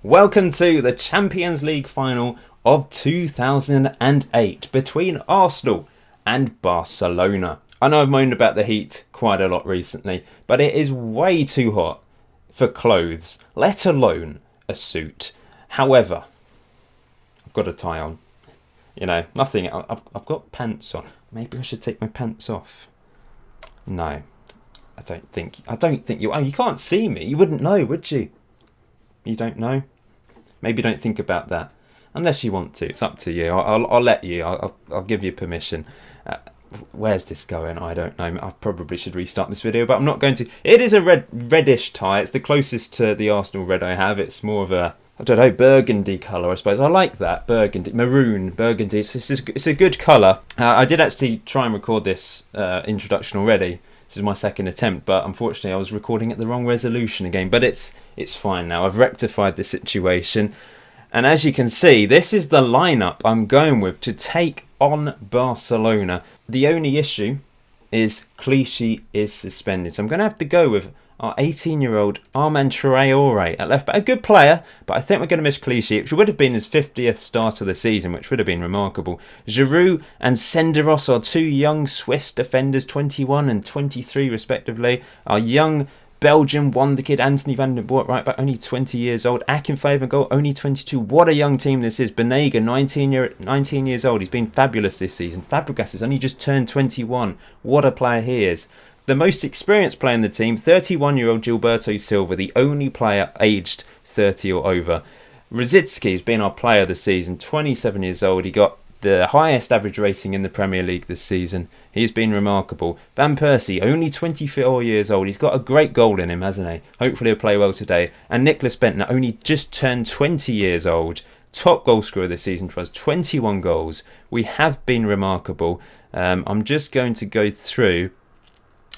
Welcome to the Champions League final of 2008 between Arsenal and Barcelona. I know I've moaned about the heat quite a lot recently, but it is way too hot for clothes, let alone a suit. However, I've got a tie on. You know, nothing. I've got pants on. Maybe I should take my pants off. No, I don't think you. Oh, you can't see me. You wouldn't know, would you? You don't know. Maybe don't think about that, unless you want to. It's up to you. I'll let you. I'll give you permission. Where's this going? I don't know. I probably should restart this video, but I'm not going to. It is a reddish tie. It's the closest to the Arsenal red I have. It's more of a, I don't know, burgundy colour, I suppose. I like that. Burgundy. Maroon. Burgundy. It's a good colour. I did actually try and record this introduction already. This is my second attempt, but unfortunately I was recording at the wrong resolution again. But it's fine now. I've rectified the situation. And as you can see, this is the lineup I'm going with to take on Barcelona. The only issue is Clichy is suspended. So I'm going to have to go with our 18-year-old Armand Traoré at left back. A good player, but I think we're going to miss Clichy, which would have been his 50th start of the season, which would have been remarkable. Giroud and Senderos are two young Swiss defenders, 21 and 23 respectively. Our young Belgian wonder kid Anthony van der Voort, right back, only 20 years old. Akinfeev goal, only 22. What a young team this is. Banega, 19 years old. He's been fabulous this season. Fabregas has only just turned 21. What a player he is. The most experienced player in the team, 31-year-old Gilberto Silva, the only player aged 30 or over. Rosicky has been our player of the season, 27 years old. He got the highest average rating in the Premier League this season. He's been remarkable. Van Persie, only 24 years old. He's got a great goal in him, hasn't he? Hopefully he'll play well today. And Nicholas Bentner, only just turned 20 years old. Top goal scorer this season for us, 21 goals. We have been remarkable. I'm just going to go through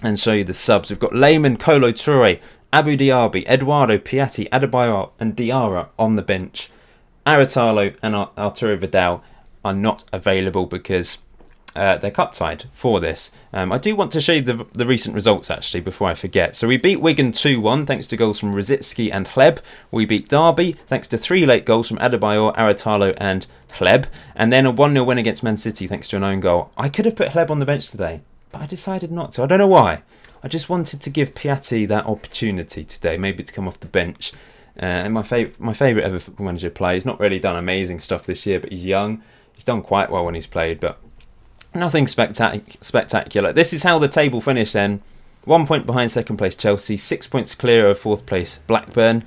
and show you the subs. We've got Lehmann, Kolo Touré, Abu Diaby, Eduardo, Piatti, Adebayor and Diarra on the bench. Aratalo and Arturo Vidal are not available because they're cup tied for this. I do want to show you the recent results actually before I forget. So we beat Wigan 2-1 thanks to goals from Rosicky and Hleb. We beat Derby thanks to 3 late goals from Adebayor, Aratalo and Hleb. And then a 1-0 win against Man City thanks to an own goal. I could have put Hleb on the bench today, but I decided not to. I don't know why. I just wanted to give Piatti that opportunity today, maybe to come off the bench. And my favourite ever football manager play. He's not really done amazing stuff this year, but he's young. He's done quite well when he's played, but nothing spectacular. This is how the table finished then. 1 point behind second place Chelsea, 6 points clear of fourth place Blackburn.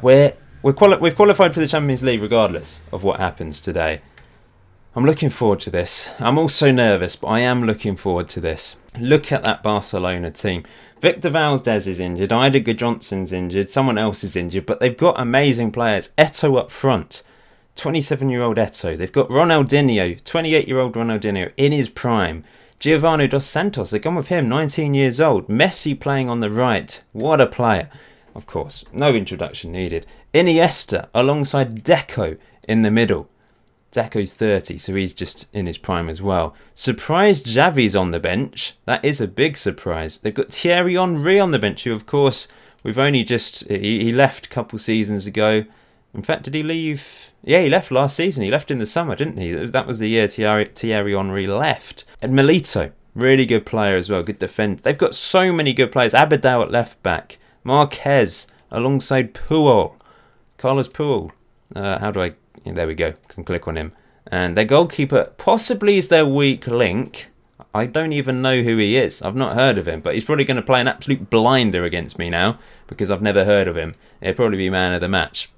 We've qualified for the Champions League regardless of what happens today. I'm looking forward to this. I'm also nervous, but I am looking forward to this. Look at that Barcelona team. Victor Valdez is injured. Ida Johnson's injured. Someone else is injured, but they've got amazing players. Eto'o up front. 27-year-old Eto'o. They've got Ronaldinho, 28-year-old Ronaldinho in his prime. Giovanni Dos Santos, they've gone with him, 19 years old. Messi playing on the right. What a player. Of course, no introduction needed. Iniesta alongside Deco in the middle. Deco's 30, so he's just in his prime as well. Surprised Xavi's on the bench. That is a big surprise. They've got Thierry Henry on the bench, who of course we've only just... He left a couple seasons ago. In fact, did he leave? Yeah, he left last season. He left in the summer, didn't he? That was the year Thierry Henry left. And Milito, really good player as well. Good defender. They've got so many good players. Abadal at left back. Marquez alongside Puyol. Carlos Puyol. There we go. Can click on him. And their goalkeeper possibly is their weak link. I don't even know who he is. I've not heard of him, but he's probably going to play an absolute blinder against me now because I've never heard of him. He'll probably be man of the match.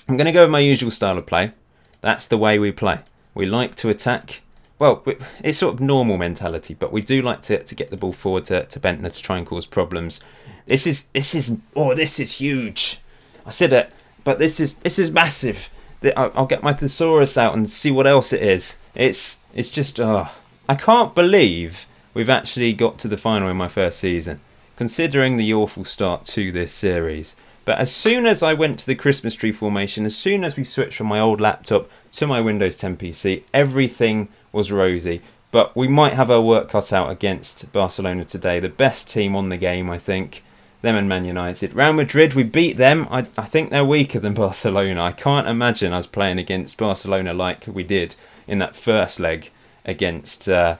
I'm going to go with my usual style of play. That's the way we play. We like to attack. Well, it's sort of normal mentality, but we do like to get the ball forward to Bentner to try and cause problems. This is huge. I said it, but this is massive. I'll get my thesaurus out and see what else it is. It's just, I can't believe we've actually got to the final in my first season, considering the awful start to this series. But as soon as I went to the Christmas tree formation, as soon as we switched from my old laptop to my Windows 10 PC, everything was rosy. But we might have our work cut out against Barcelona today. The best team on the game, I think. Them and Man United. Real Madrid, we beat them. I think they're weaker than Barcelona. I can't imagine us playing against Barcelona like we did in that first leg against Real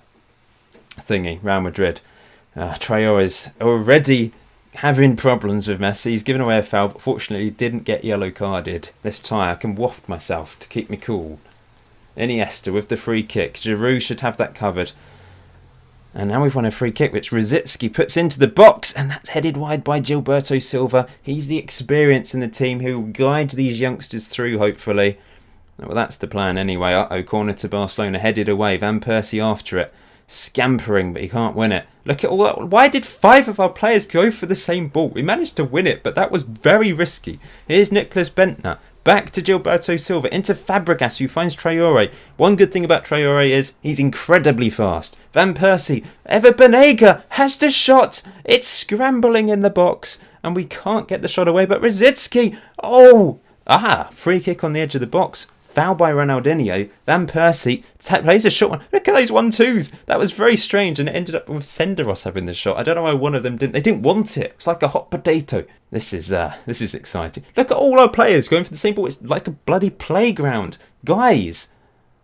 Madrid. Traore's already having problems with Messi. He's given away a foul, but fortunately didn't get yellow carded. This tie, I can waft myself to keep me cool. Iniesta with the free kick. Giroud should have that covered. And now we've won a free kick, which Rosicky puts into the box, and that's headed wide by Gilberto Silva. He's the experience in the team who will guide these youngsters through, hopefully. Well, that's the plan anyway. Uh-oh, corner to Barcelona, headed away. Van Persie after it. Scampering, but he can't win it. Look at all that. Why did 5 of our players go for the same ball? We managed to win it, but that was very risky. Here's Nicklas Bendtner. Back to Gilberto Silva, into Fabregas, who finds Traore. One good thing about Traore is he's incredibly fast. Van Persie, Ever Banega has the shot. It's scrambling in the box, and we can't get the shot away, but Rosicky, free kick on the edge of the box. Foul by Ronaldinho. Van Persie plays a shot one. Look at those 1-2s. That was very strange, and it ended up with Senderos having the shot. I don't know why one of them didn't. They didn't want it. It's like a hot potato. This is exciting. Look at all our players going for the same ball. It's like a bloody playground, guys.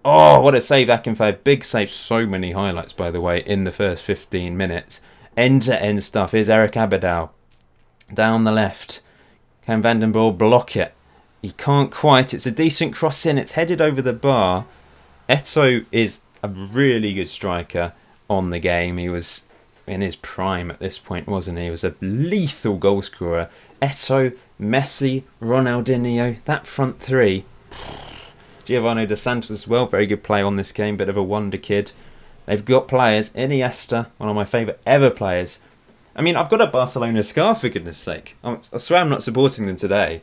Oh, what a save, Akinfeev. Big save. So many highlights, by the way, in the first 15 minutes. End-to-end stuff. Here's Eric Abidal down the left. Can Van den Boer block it? He can't quite. It's a decent cross in. It's headed over the bar. Eto'o is a really good striker on the game. He was in his prime at this point, wasn't he? He was a lethal goal scorer. Eto'o, Messi, Ronaldinho. That front three. Giovanni Dos Santos as well. Very good play on this game. Bit of a wonder kid. They've got players. Iniesta, one of my favourite ever players. I mean, I've got a Barcelona scarf, for goodness sake. I swear I'm not supporting them today.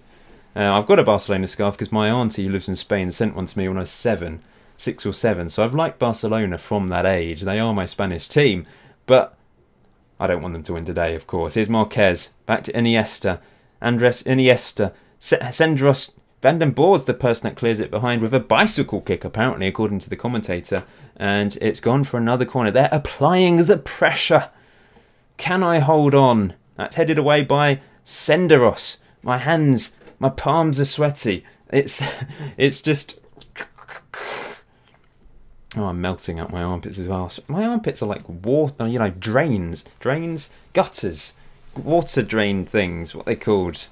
I've got a Barcelona scarf because my auntie who lives in Spain sent one to me when I was 6 or 7. So I've liked Barcelona from that age. They are my Spanish team. But I don't want them to win today, of course. Here's Marquez. Back to Iniesta. Andres Iniesta. Senderos. Van den Boer's the person that clears it behind with a bicycle kick, apparently, according to the commentator. And it's gone for another corner. They're applying the pressure. Can I hold on? That's headed away by Senderos. My hands... My palms are sweaty. It's just... Oh, I'm melting out my armpits as well. My armpits are like water, drains. Drains? Gutters. Water drain things. What are they called?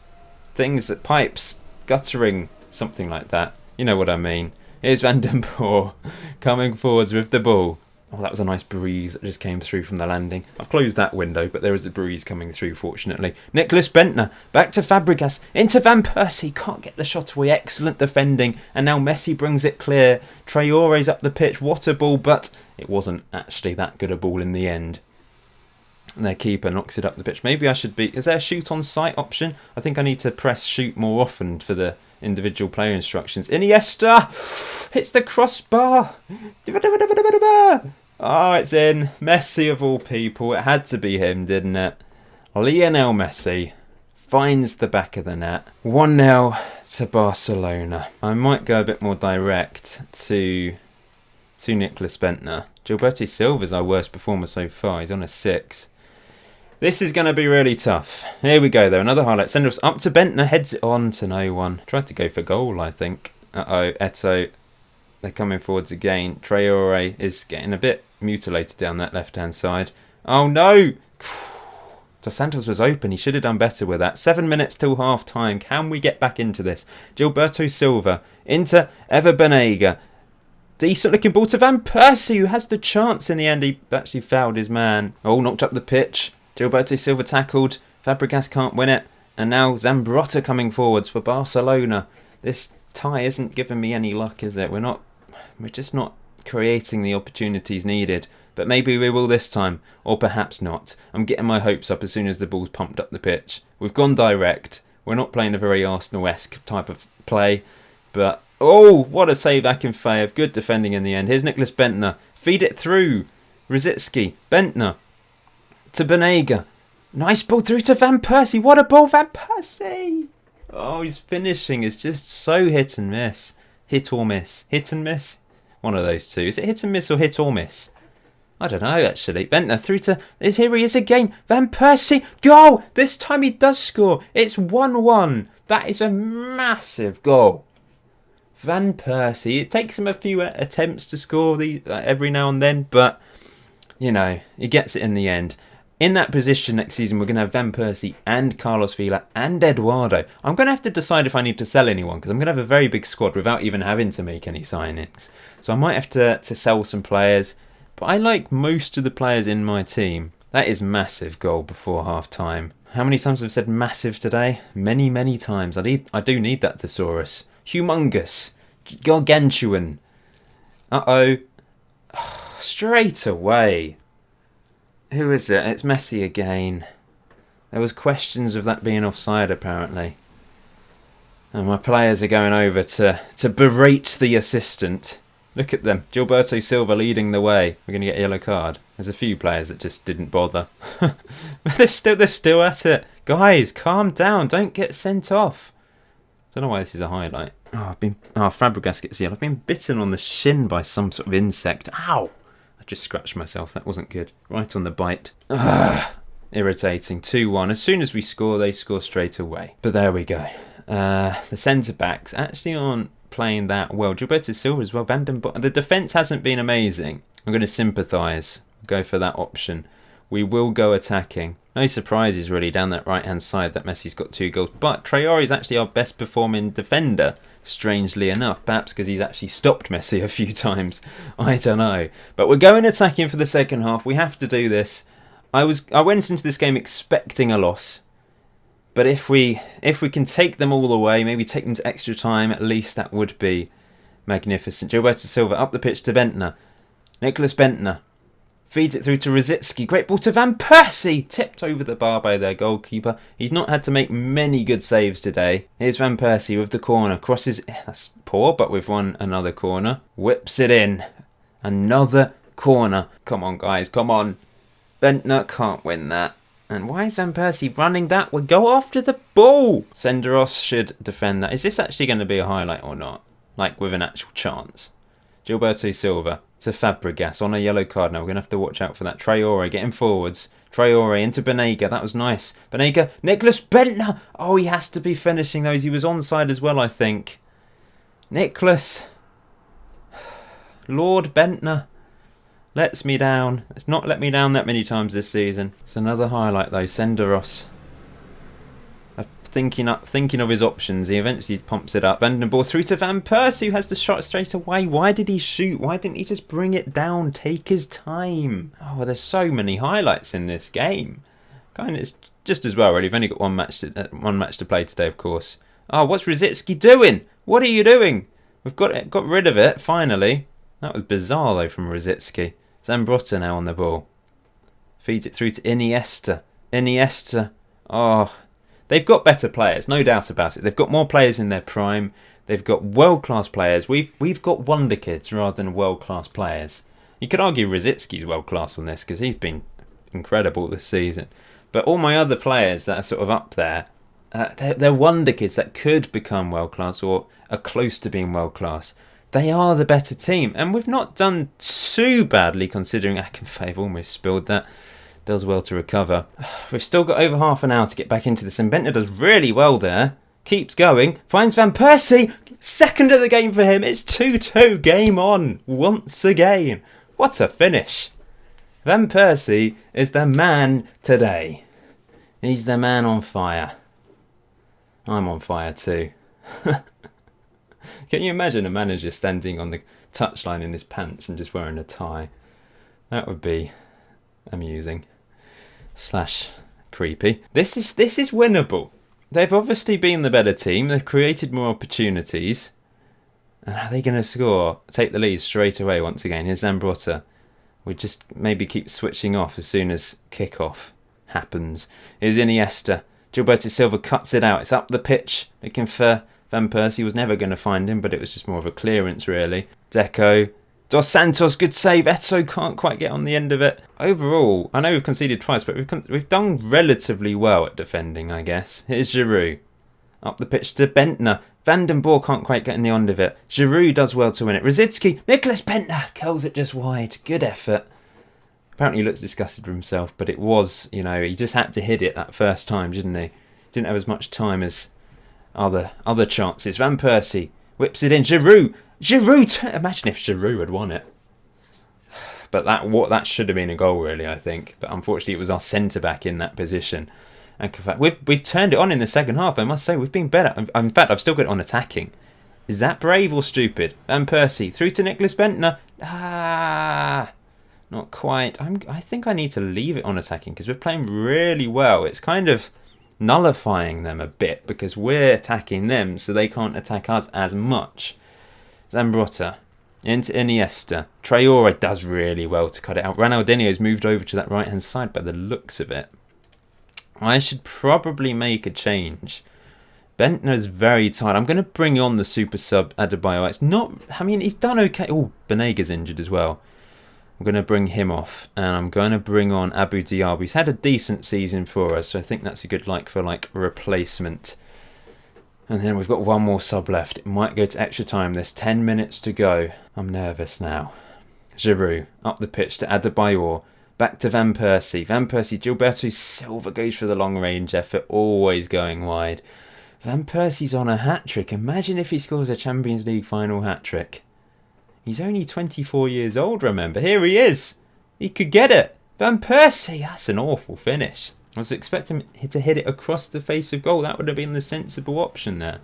Things that... Pipes. Guttering. Something like that. You know what I mean. Here's Van den Boer coming forwards with the ball. Oh, that was a nice breeze that just came through from the landing. I've closed that window, but there is a breeze coming through, fortunately. Nicklas Bendtner, back to Fabregas, into Van Persie. Can't get the shot away. Excellent defending. And now Messi brings it clear. Traore's up the pitch. What a ball, but it wasn't actually that good a ball in the end. And their keeper knocks it up the pitch. Maybe I should be... Is there a shoot on sight option? I think I need to press shoot more often for the individual player instructions. Iniesta hits the crossbar. Oh, it's in. Messi of all people. It had to be him, didn't it? Lionel Messi finds the back of the net. 1-0 to Barcelona. I might go a bit more direct to Nicklas Bendtner. Gilberto Silva's our worst performer so far. He's on a 6. This is going to be really tough. Here we go, though. Another highlight. Senderos up to Bendtner. Heads it on to no one. Tried to go for goal, I think. Uh-oh. Eto'o. They're coming forwards again. Traore is getting a bit mutilated down that left-hand side. Oh, no! Dos Santos was open. He should have done better with that. 7 minutes till half-time. Can we get back into this? Gilberto Silva into Ever Banega. Decent-looking ball to Van Persie, who has the chance in the end. He actually fouled his man. Oh, knocked up the pitch. Gilberto Silva tackled. Fabregas can't win it. And now Zambrotta coming forwards for Barcelona. This tie isn't giving me any luck, is it? We're just not creating the opportunities needed. But maybe we will this time. Or perhaps not. I'm getting my hopes up as soon as the ball's pumped up the pitch. We've gone direct. We're not playing a very Arsenal-esque type of play. But, oh, what a save Akinfeev. Good defending in the end. Here's Nicklas Bendtner. Feed it through. Rosicky. Bendtner. To Banega. Nice ball through to Van Persie. What a ball, Van Persie. Oh, his finishing is just so hit and miss. Hit or miss. Hit and miss? One of those two. Is it hit and miss or hit or miss? I don't know, actually. Bentner through to... Here he is again. Van Persie. Goal! This time he does score. It's 1-1. That is a massive goal. Van Persie. It takes him a few attempts to score every now and then, but, you know, he gets it in the end. In that position next season, we're going to have Van Persie and Carlos Vela and Eduardo. I'm going to have to decide if I need to sell anyone, because I'm going to have a very big squad without even having to make any signings. So I might have to sell some players. But I like most of the players in my team. That is massive goal before half-time. How many times have I said massive today? Many, many times. I do need that thesaurus. Humongous. Gargantuan. Uh-oh. Straight away. Who is it? It's Messi again. There was questions of that being offside, apparently. And my players are going over to berate the assistant. Look at them. Gilberto Silva leading the way. We're going to get a yellow card. There's a few players that just didn't bother. But they're still at it. Guys, calm down. Don't get sent off. Don't know why this is a highlight. Fabregas gets yellow. I've been bitten on the shin by some sort of insect. Ow! I just scratched myself. That wasn't good. Right on the bite. Irritating. 2-1. As soon as we score, they score straight away. But there we go. The centre-backs actually aren't playing that well. Gilberto Silva as well. The defence hasn't been amazing. I'm going to sympathise. Go for that option. We will go attacking. No surprises really down that right hand side that Messi's got 2 goals. But Traore is actually our best performing defender, strangely enough. Perhaps because he's actually stopped Messi a few times. I don't know. But we're going attacking for the second half. We have to do this. I went into this game expecting a loss. But if we can take them all away, maybe take them to extra time, at least that would be magnificent. Gilberto Silva up the pitch to Bentner. Nicholas Bentner feeds it through to Rosicky. Great ball to Van Persie. Tipped over the bar by their goalkeeper. He's not had to make many good saves today. Here's Van Persie with the corner. Crosses. That's poor, but we've won another corner. Whips it in. Another corner. Come on, guys. Come on. Bentner can't win that. And why is Van Persie running that? Well, go after the ball. Senderos should defend that. Is this actually going to be a highlight or not? Like with an actual chance. Gilberto Silva to Fabregas on a yellow card. Now we're going to have to watch out for that. Traore getting forwards. Traore into Banega. That was nice. Banega. Nicholas Bentner. Oh, he has to be finishing those. He was onside as well, I think. Nicholas. Lord Bentner. Lets me down. It's not let me down that many times this season. It's another highlight though. Senderos. Thinking of his options, he eventually pumps it up. Vandenborg through to Van Persie, who has the shot straight away. Why did he shoot? Why didn't he just bring it down? Take his time. Oh, well, there's so many highlights in this game. Kind of, it's just as well, really. We've only got one match to play today, of course. Oh, what's Rosicky doing? What are you doing? We've got rid of it finally. That was bizarre though from Rosicky. Zambrotta now on the ball. Feeds it through to Iniesta. Iniesta. Oh. They've got better players, no doubt about it. They've got more players in their prime. They've got world-class players. We've got wonder kids rather than world-class players. You could argue Rosicki's world-class on this because he's been incredible this season. But all my other players that are sort of up there, they're wonder kids that could become world-class or are close to being world-class. They are the better team. And we've not done too badly considering Akinfeev almost spilled that. Does well to recover. We've still got over half an hour to get back into this. And Bentner does really well there. Keeps going. Finds Van Persie. Second of the game for him. It's 2-2. Game on. Once again. What a finish. Van Persie is the man today. He's the man on fire. I'm on fire too. Can you imagine a manager standing on the touchline in his pants and just wearing a tie? That would be amusing. / creepy. This is winnable. They've obviously been the better team. They've created more opportunities. And are they going to score? Take the lead straight away once again. Here's Zambrotta. We just maybe keep switching off as soon as kick-off happens. Here's Iniesta. Gilberto Silva cuts it out. It's up the pitch. Looking for Van Persie. Was never going to find him, but it was just more of a clearance, really. Deco. Dos Santos, good save. Eto can't quite get on the end of it. Overall, I know we've conceded twice, but we've done relatively well at defending, I guess. Here's Giroud. Up the pitch to Bentner. Vandenborg can't quite get in the end of it. Giroud does well to win it. Rosicky. Nicholas Bentner curls it just wide. Good effort. Apparently he looks disgusted with himself, but it was, you know, he just had to hit it that first time, didn't he? Didn't have as much time as other chances. Van Persie whips it in. Giroud! Imagine if Giroud had won it. But that should have been a goal, really, I think. But unfortunately, it was our centre-back in that position. And we've turned it on in the second half, I must say. We've been better. In fact, I've still got it on attacking. Is that brave or stupid? Van Persie through to Nicholas Bentner. Not quite. I think I need to leave it on attacking because we're playing really well. It's kind of nullifying them a bit because we're attacking them so they can't attack us as much. Zambrotta into Iniesta. Traore does really well to cut it out. Ronaldinho's moved over to that right hand side by the looks of it. I should probably make a change. Bentner's very tired. I'm going to bring on the super sub Adebayo. It's not... I mean, he's done okay. Oh, Benega's injured as well. I'm going to bring him off. And I'm going to bring on Abu Diab. He's had a decent season for us. So I think that's a good replacement. And then we've got one more sub left. It might go to extra time. There's 10 minutes to go. I'm nervous now. Giroud up the pitch to Adebayor. Back to Van Persie. Van Persie. Gilberto Silva goes for the long range effort. Always going wide. Van Persie's on a hat-trick. Imagine if he scores a Champions League final hat-trick. He's only 24 years old, remember. Here he is. He could get it. Van Persie. That's an awful finish. I was expecting him to hit it across the face of goal. That would have been the sensible option there.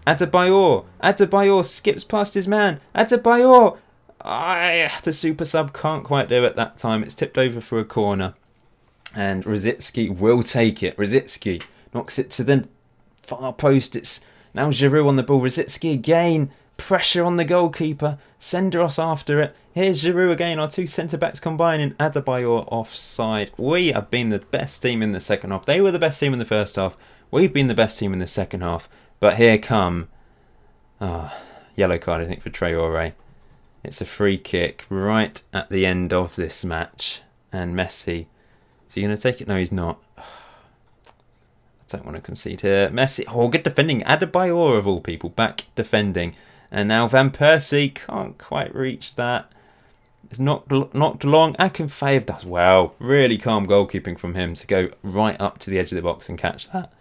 Adebayor skips past his man. Adebayor. The super sub can't quite do it that time. It's tipped over for a corner. And Rosicky will take it. Rosicky knocks it to the far post. It's now Giroud on the ball. Rosicky again. Pressure on the goalkeeper. Senderos after it. Here's Giroud again. Our two centre-backs combining. Adebayor offside. We have been the best team in the second half. They were the best team in the first half. We've been the best team in the second half. But here come... yellow card, I think, for Traore. It's a free kick right at the end of this match. And Messi. Is he going to take it? No, he's not. I don't want to concede here. Messi. Oh, good defending. Adebayor, of all people, back defending. And now Van Persie can't quite reach that. It's knocked long. Akinfeev does well. Really calm goalkeeping from him to go right up to the edge of the box and catch that.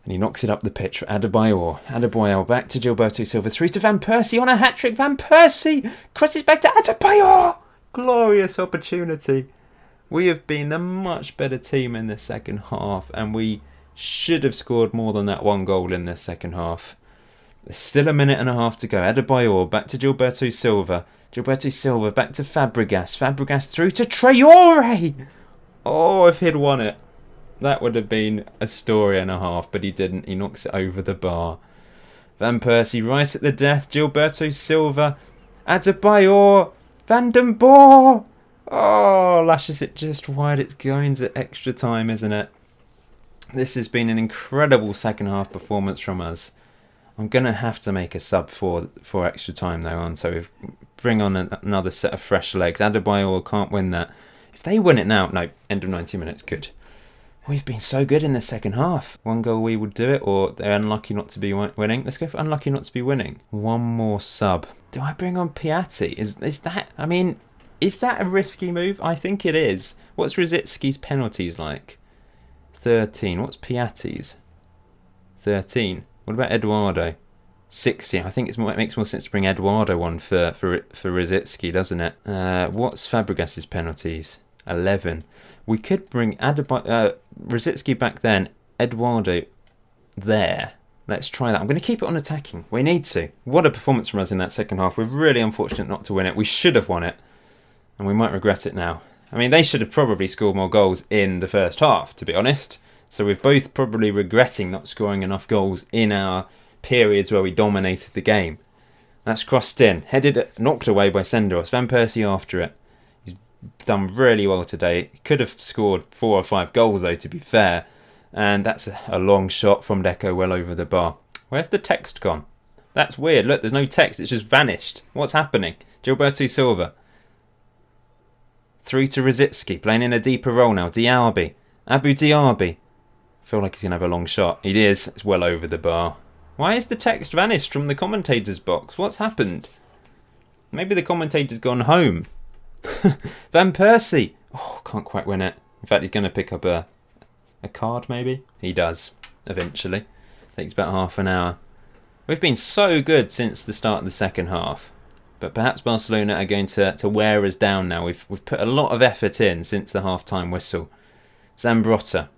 And he knocks it up the pitch for Adebayor. Adebayor back to Gilberto Silva. Through to Van Persie on a hat-trick. Van Persie crosses back to Adebayor. Glorious opportunity. We have been the much better team in the second half. And we should have scored more than that one goal in the second half. There's still a minute and a half to go. Adebayor back to Gilberto Silva. Gilberto Silva back to Fabregas. Fabregas through to Traore. Oh, if he'd won it. That would have been a story and a half, but he didn't. He knocks it over the bar. Van Persie right at the death. Gilberto Silva. Adebayor. Van den Boer. Oh, lashes it just wide. It's going to extra time, isn't it? This has been an incredible second half performance from us. I'm going to have to make a sub for extra time though, aren't I? Bring on another set of fresh legs. Adebayor can't win that. If they win it now, no, end of 90 minutes, good. We've been so good in the second half. One goal we would do it, or they're unlucky not to be winning. Let's go for unlucky not to be winning. One more sub. Do I bring on Piatti? Is that a risky move? I think it is. What's Rosicki's penalties like? 13. What's Piatti's? 13. What about Eduardo? 16. I think it makes more sense to bring Eduardo on for Rosicky, doesn't it? What's Fabregas's penalties? 11. We could bring Rosicky back then, Eduardo there. Let's try that. I'm going to keep it on attacking. We need to. What a performance from us in that second half. We're really unfortunate not to win it. We should have won it, and we might regret it now. I mean, they should have probably scored more goals in the first half, to be honest. So we're both probably regretting not scoring enough goals in our periods where we dominated the game. That's crossed in. Knocked away by Senderos. Van Persie after it. He's done really well today. He could have scored 4 or 5 goals though, to be fair. And that's a long shot from Deco well over the bar. Where's the text gone? That's weird. Look, there's no text. It's just vanished. What's happening? Gilberto Silva. Through to Rosicky. Playing in a deeper role now. Diaby. Abu Diaby. Feel like he's going to have a long shot. It is. It's well over the bar. Why is the text vanished from the commentator's box? What's happened? Maybe the commentator's gone home. Van Persie. Oh, can't quite win it. In fact, he's going to pick up a card, maybe? He does, eventually. Takes about half an hour. We've been so good since the start of the second half. But perhaps Barcelona are going to wear us down now. We've put a lot of effort in since the half-time whistle. Zambrotta.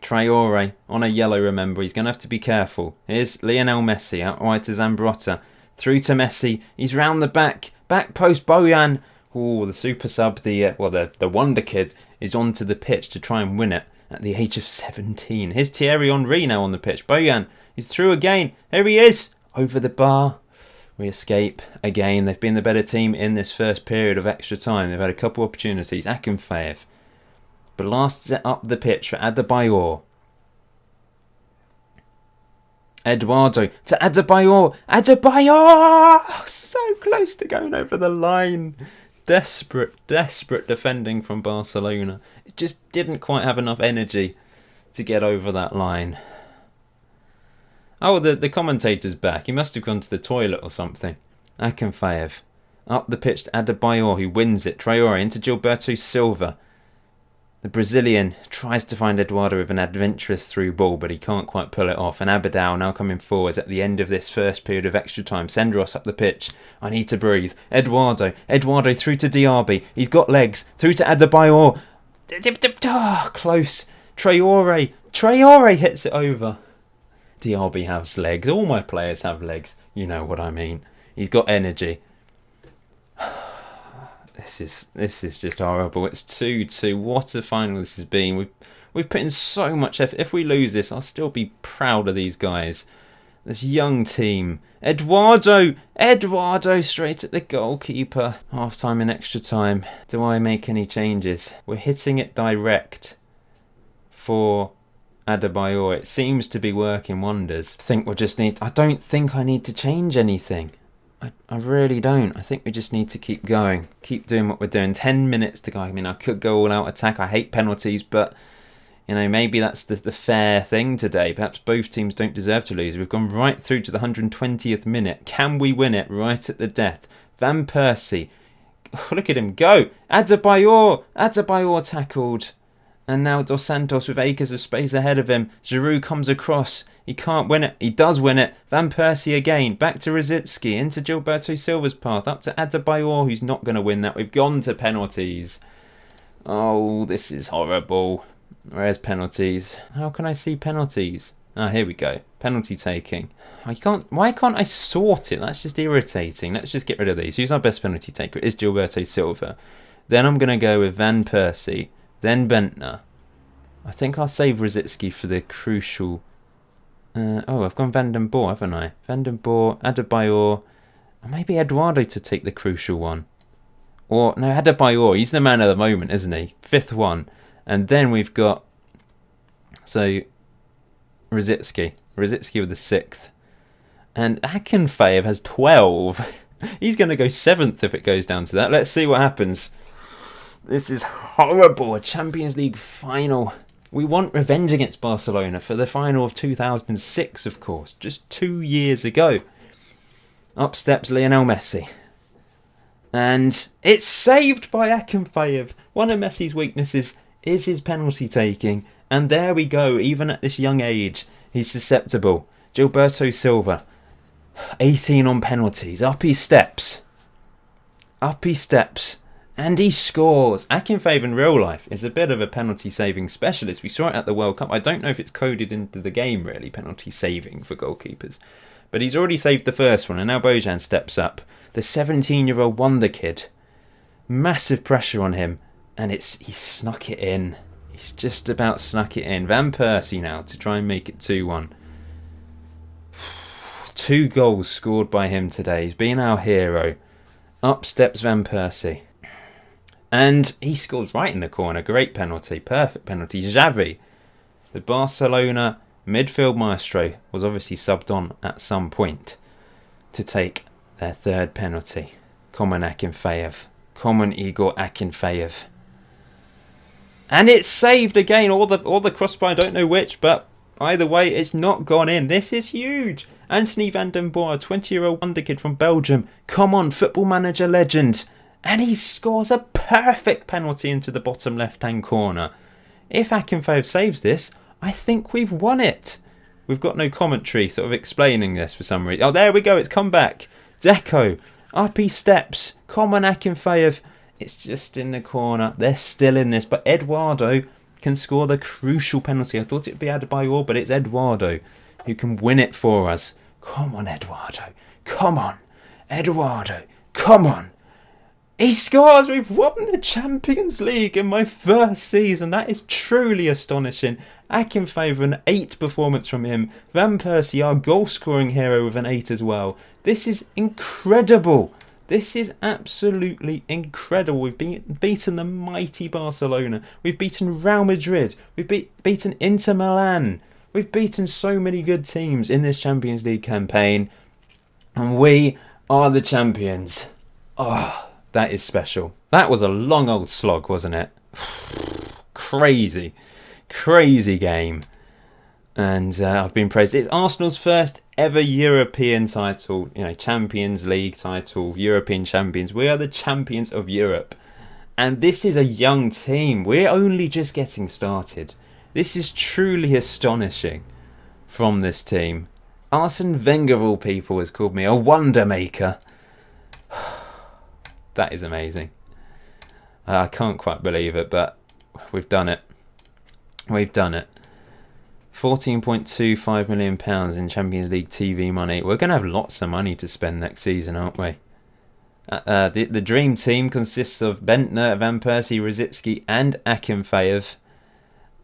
Traore on a yellow, remember. He's going to have to be careful. Here's Lionel Messi out wide to Zambrotta. Through to Messi. He's round the back. Back post Bojan. Oh, the super sub, the wonder kid, is onto the pitch to try and win it at the age of 17. Here's Thierry Henry now on the pitch. Bojan, he's through again. Here he is. Over the bar. We escape again. They've been the better team in this first period of extra time. They've had a couple opportunities. Akinfeev blasts it up the pitch for Adebayor. Eduardo to Adebayor. Adebayor! So close to going over the line. Desperate defending from Barcelona. It just didn't quite have enough energy to get over that line. Oh, the commentator's back. He must have gone to the toilet or something. Akinfeev. Up the pitch to Adebayor, who wins it. Traore into Gilberto Silva. The Brazilian tries to find Eduardo with an adventurous through ball, but he can't quite pull it off. And Abadal now coming forwards at the end of this first period of extra time. Senderos up the pitch. I need to breathe. Eduardo through to Diaby. He's got legs. Through to Adebayor. Close. Traore hits it over. Diaby has legs. All my players have legs. You know what I mean. He's got energy. This is just horrible. It's 2-2. What a final this has been. We've put in so much effort. If we lose this, I'll still be proud of these guys. This young team. Eduardo straight at the goalkeeper. Half time and extra time. Do I make any changes? We're hitting it direct for Adebayor. It seems to be working wonders. I don't think I need to change anything. I really don't. I think we just need to keep going. Keep doing what we're doing. 10 minutes to go. I mean, I could go all out attack. I hate penalties, but maybe that's the fair thing today. Perhaps both teams don't deserve to lose. We've gone right through to the 120th minute. Can we win it right at the death? Van Persie. Oh, look at him go. Adebayor tackled. And now Dos Santos with acres of space ahead of him. Giroud comes across. He can't win it. He does win it. Van Persie again. Back to Rosicky. Into Gilberto Silva's path. Up to Adebayor, who's not going to win that. We've gone to penalties. Oh, this is horrible. Where's penalties? How can I see penalties? Ah, here we go. Penalty taking. Why can't I sort it? That's just irritating. Let's just get rid of these. Who's our best penalty taker? It is Gilberto Silva. Then I'm going to go with Van Persie. Then Bentner. I think I'll save Rosicky for the crucial... I've gone Van den Boer, haven't I? Van den Boer, Adebayor, or maybe Eduardo to take the crucial one. Or, no, Adebayor, he's the man of the moment, isn't he? 5th one. And then we've got... So, Rosicky with the 6th. And Akinfeev has 12. He's going to go 7th if it goes down to that. Let's see what happens. This is horrible. A Champions League final. We want revenge against Barcelona for the final of 2006, of course. Just 2 years ago. Up steps Lionel Messi. And it's saved by Akinfeev. One of Messi's weaknesses is his penalty taking. And there we go. Even at this young age, he's susceptible. Gilberto Silva. 18 on penalties. Up he steps. And he scores. Akinfeev in real life is a bit of a penalty saving specialist. We saw it at the World Cup. I don't know if it's coded into the game really, penalty saving for goalkeepers. But he's already saved the first one and now Bojan steps up. The 17-year-old wonder kid. Massive pressure on him. And he snuck it in. He's just about snuck it in. Van Persie now to try and make it 2-1. 2 goals scored by him today. He's been our hero. Up steps Van Persie. And he scores right in the corner. Great penalty. Perfect penalty. Xavi, the Barcelona midfield maestro, was obviously subbed on at some point to take their 3rd penalty. Common Akinfeev. Common Igor Akinfeev. And it's saved again. All the crossbar, I don't know which, but either way, it's not gone in. This is huge. Anthony Van den Boer, 20-year-old wonder kid from Belgium. Come on, Football Manager legend. And he scores a perfect penalty into the bottom left-hand corner. If Akinfeev saves this, I think we've won it. We've got no commentary sort of explaining this for some reason. Oh, there we go. It's come back. Deco. Up he steps. Come on, Akinfeev. It's just in the corner. They're still in this. But Eduardo can score the crucial penalty. I thought it would be Adebayor, but it's Eduardo who can win it for us. Come on, Eduardo. Come on. Eduardo. Come on. He scores! We've won the Champions League in my first season. That is truly astonishing. Akinfeev, an 8 performance from him. Van Persie, our goal-scoring hero, with an 8 as well. This is incredible. This is absolutely incredible. We've beaten the mighty Barcelona. We've beaten Real Madrid. We've beaten Inter Milan. We've beaten so many good teams in this Champions League campaign. And we are the champions. Oh, that is special. That was a long old slog, wasn't it? Crazy game. And I've been praised. It's Arsenal's first ever European title, Champions League title, European champions. We are the champions of Europe. And this is a young team. We're only just getting started. This is truly astonishing from this team. Arsene Wenger, of all people, has called me a wonder maker. That is amazing. I can't quite believe it, but we've done it. We've done it. £14.25 million in Champions League TV money. We're going to have lots of money to spend next season, aren't we? The dream team consists of Bentner, Van Persie, Rosicky and Akinfeev.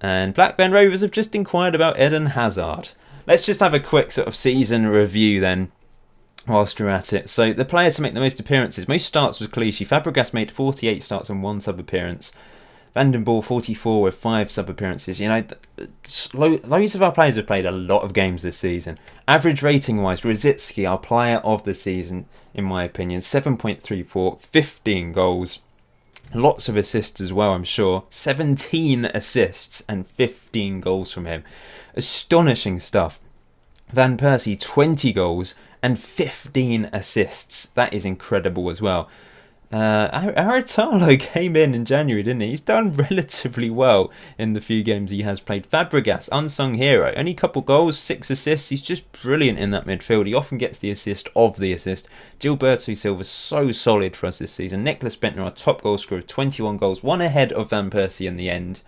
And Blackburn Rovers have just inquired about Eden Hazard. Let's just have a quick sort of season review then, whilst we're at it. So the players to make the most appearances. Most starts was Clichy. Fabregas made 48 starts and 1 sub-appearance. Van den Boer 44 with 5 sub-appearances. Loads of our players have played a lot of games this season. Average rating-wise, Rosicky, our player of the season, in my opinion, 7.34, 15 goals. Lots of assists as well, I'm sure. 17 assists and 15 goals from him. Astonishing stuff. Van Persie, 20 goals and 15 assists. That is incredible as well. Aratalo came in January, didn't he? He's done relatively well in the few games he has played. Fabregas, unsung hero. Only a couple goals, 6 assists. He's just brilliant in that midfield. He often gets the assist of the assist. Gilberto Silva, so solid for us this season. Nicholas Bentner, our top goal scorer, 21 goals. 1 ahead of Van Persie in the end,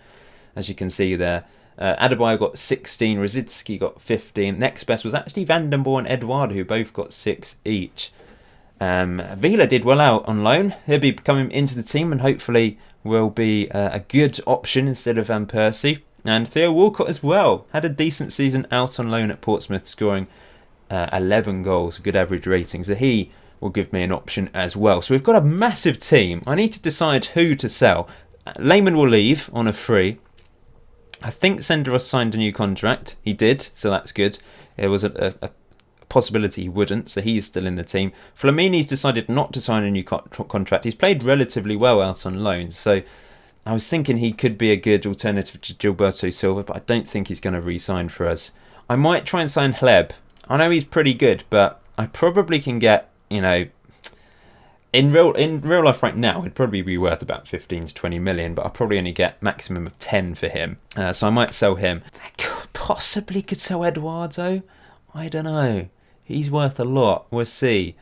as you can see there. Adebayor got 16. Rosicky got 15. Next best was actually Van den Boer and Eduardo, who both got 6 each. Villa did well out on loan. He'll be coming into the team and hopefully will be a good option instead of Van Persie. And Theo Walcott as well had a decent season out on loan at Portsmouth, scoring 11 goals, good average rating. So he will give me an option as well. So we've got a massive team. I need to decide who to sell. Lehmann will leave on a free. I think Senderos signed a new contract. He did, so that's good. There was a possibility he wouldn't, so he's still in the team. Flamini's decided not to sign a new contract. He's played relatively well out on loan, so I was thinking he could be a good alternative to Gilberto Silva, but I don't think he's going to re-sign for us. I might try and sign Hleb. I know he's pretty good, but I probably can get, in real life right now, it'd probably be worth about 15 to 20 million, but I'll probably only get maximum of 10 for him. So I might sell him. Possibly could sell Eduardo. I don't know. He's worth a lot. We'll see.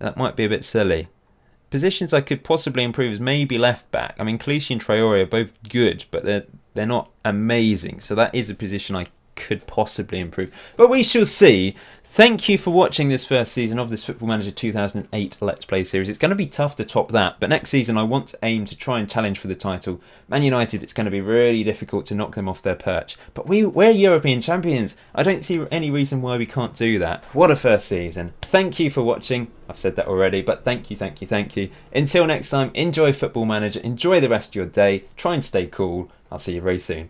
That might be a bit silly. Positions I could possibly improve is maybe left back. I mean, Clichy and Traore are both good, but they're not amazing. So that is a position I could possibly improve. But we shall see. Thank you for watching this first season of this Football Manager 2008 Let's Play series. It's going to be tough to top that, but next season I want to aim to try and challenge for the title. Man United, it's going to be really difficult to knock them off their perch. But we're European champions. I don't see any reason why we can't do that. What a first season. Thank you for watching. I've said that already, but thank you. Until next time, enjoy Football Manager. Enjoy the rest of your day. Try and stay cool. I'll see you very soon.